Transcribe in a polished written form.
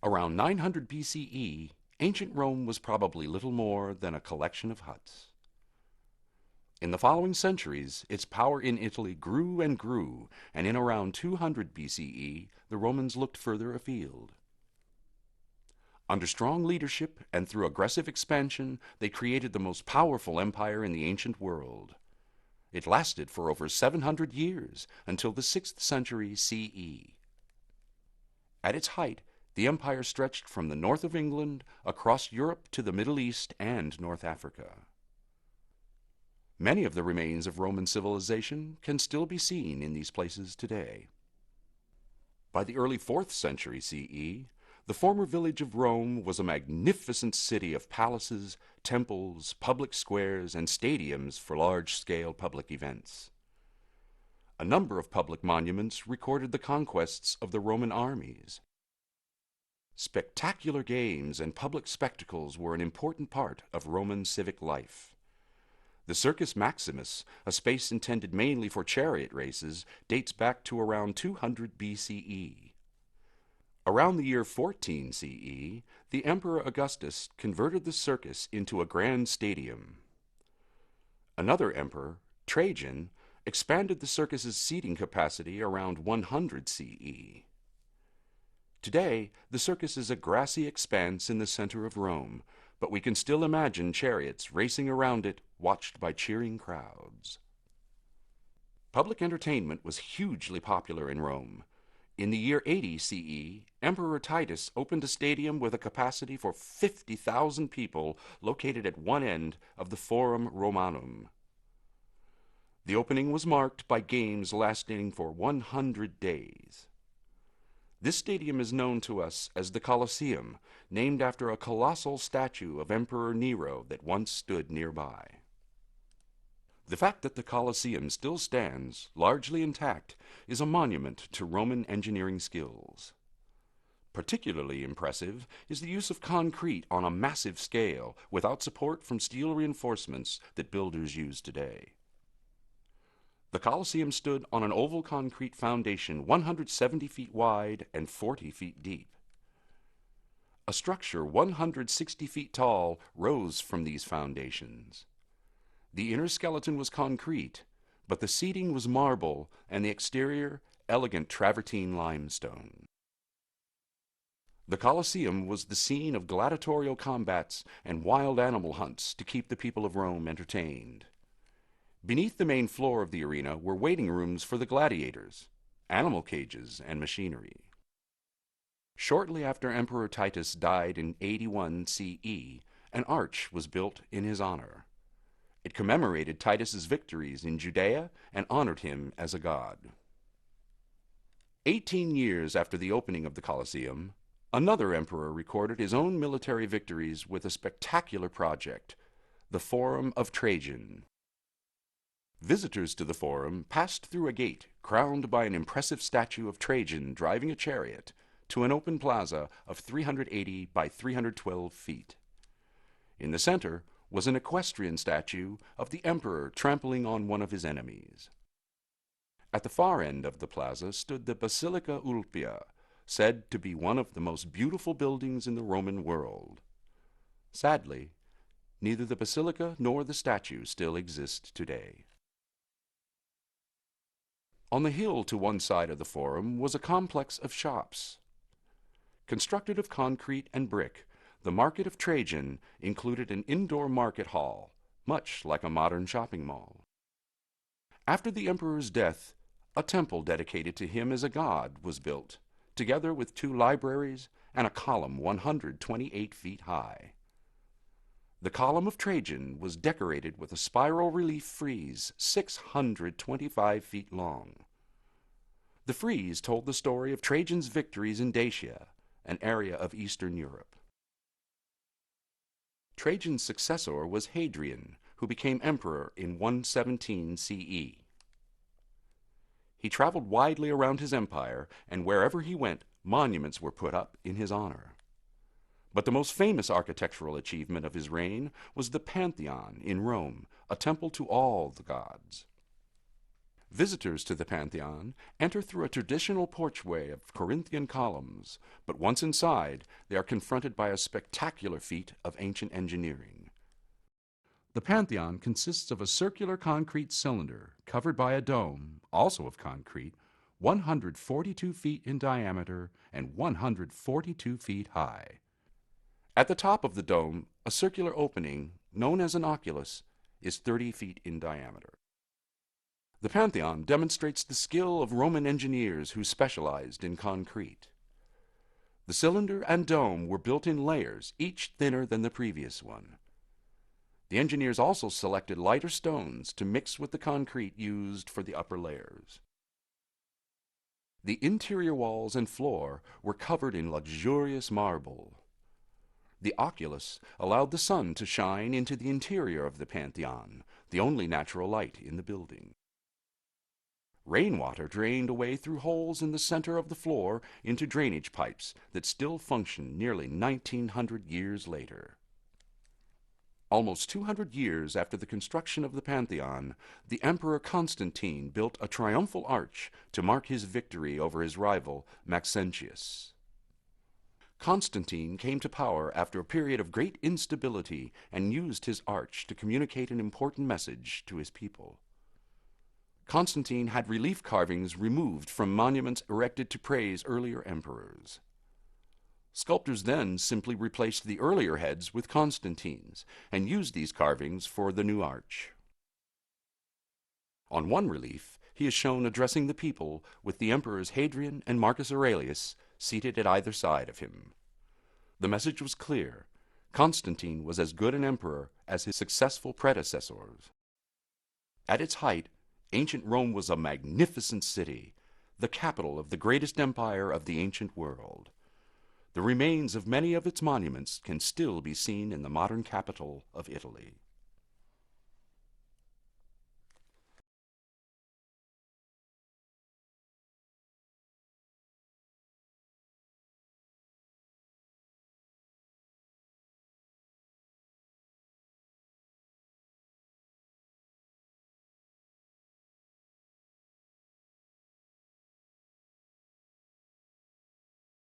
Around 900 BCE, ancient Rome was probably little more than a collection of huts. In the following centuries, its power in Italy grew and grew, and in around 200 BCE, the Romans looked further afield. Under strong leadership and through aggressive expansion, they created the most powerful empire in the ancient world. It lasted for over 700 years, until the 6th century CE. At its height, the empire stretched from the north of England across Europe to the Middle East and North Africa. Many of the remains of Roman civilization can still be seen in these places today. By the early 4th century CE, the former village of Rome was a magnificent city of palaces, temples, public squares, and stadiums for large-scale public events. A number of public monuments recorded the conquests of the Roman armies. Spectacular games and public spectacles were an important part of Roman civic life. The Circus Maximus, a space intended mainly for chariot races, dates back to around 200 BCE. Around the year 14 CE, the Emperor Augustus converted the circus into a grand stadium. Another emperor, Trajan, expanded the circus's seating capacity around 100 CE. Today, the circus is a grassy expanse in the center of Rome, but we can still imagine chariots racing around it, watched by cheering crowds. Public entertainment was hugely popular in Rome. In the year 80 CE, Emperor Titus opened a stadium with a capacity for 50,000 people located at one end of the Forum Romanum. The opening was marked by games lasting for 100 days. This stadium is known to us as the Colosseum, named after a colossal statue of Emperor Nero that once stood nearby. The fact that the Colosseum still stands, largely intact, is a monument to Roman engineering skills. Particularly impressive is the use of concrete on a massive scale without support from steel reinforcements that builders use today. The Colosseum stood on an oval concrete foundation 170 feet wide and 40 feet deep. A structure 160 feet tall rose from these foundations. The inner skeleton was concrete, but the seating was marble and the exterior elegant travertine limestone. The Colosseum was the scene of gladiatorial combats and wild animal hunts to keep the people of Rome entertained. Beneath the main floor of the arena were waiting rooms for the gladiators, animal cages, and machinery. Shortly after Emperor Titus died in 81 CE, an arch was built in his honor. It commemorated Titus's victories in Judea and honored him as a god. 18 years after the opening of the Colosseum, another emperor recorded his own military victories with a spectacular project, the Forum of Trajan. Visitors to the Forum passed through a gate crowned by an impressive statue of Trajan driving a chariot to an open plaza of 380 by 312 feet. In the center was an equestrian statue of the emperor trampling on one of his enemies. At the far end of the plaza stood the Basilica Ulpia, said to be one of the most beautiful buildings in the Roman world. Sadly, neither the basilica nor the statue still exist today. On the hill to one side of the Forum was a complex of shops. Constructed of concrete and brick, the Market of Trajan included an indoor market hall, much like a modern shopping mall. After the emperor's death, a temple dedicated to him as a god was built, together with 2 libraries and a column 128 feet high. The column of Trajan was decorated with a spiral relief frieze 625 feet long. The frieze told the story of Trajan's victories in Dacia, an area of Eastern Europe. Trajan's successor was Hadrian, who became emperor in 117 CE. He traveled widely around his empire, and wherever he went, monuments were put up in his honor. But the most famous architectural achievement of his reign was the Pantheon in Rome, a temple to all the gods. Visitors to the Pantheon enter through a traditional porchway of Corinthian columns, but once inside, they are confronted by a spectacular feat of ancient engineering. The Pantheon consists of a circular concrete cylinder covered by a dome, also of concrete, 142 feet in diameter and 142 feet high. At the top of the dome, a circular opening, known as an oculus, is 30 feet in diameter. The Pantheon demonstrates the skill of Roman engineers who specialized in concrete. The cylinder and dome were built in layers, each thinner than the previous one. The engineers also selected lighter stones to mix with the concrete used for the upper layers. The interior walls and floor were covered in luxurious marble. The oculus allowed the sun to shine into the interior of the Pantheon, the only natural light in the building. Rainwater drained away through holes in the center of the floor into drainage pipes that still function nearly 1,900 years later. Almost 200 years after the construction of the Pantheon, the Emperor Constantine built a triumphal arch to mark his victory over his rival Maxentius. Constantine came to power after a period of great instability and used his arch to communicate an important message to his people. Constantine had relief carvings removed from monuments erected to praise earlier emperors. Sculptors then simply replaced the earlier heads with Constantine's and used these carvings for the new arch. On one relief, he is shown addressing the people with the emperors Hadrian and Marcus Aurelius seated at either side of him. The message was clear. Constantine was as good an emperor as his successful predecessors. At its height, ancient Rome was a magnificent city, the capital of the greatest empire of the ancient world. The remains of many of its monuments can still be seen in the modern capital of Italy.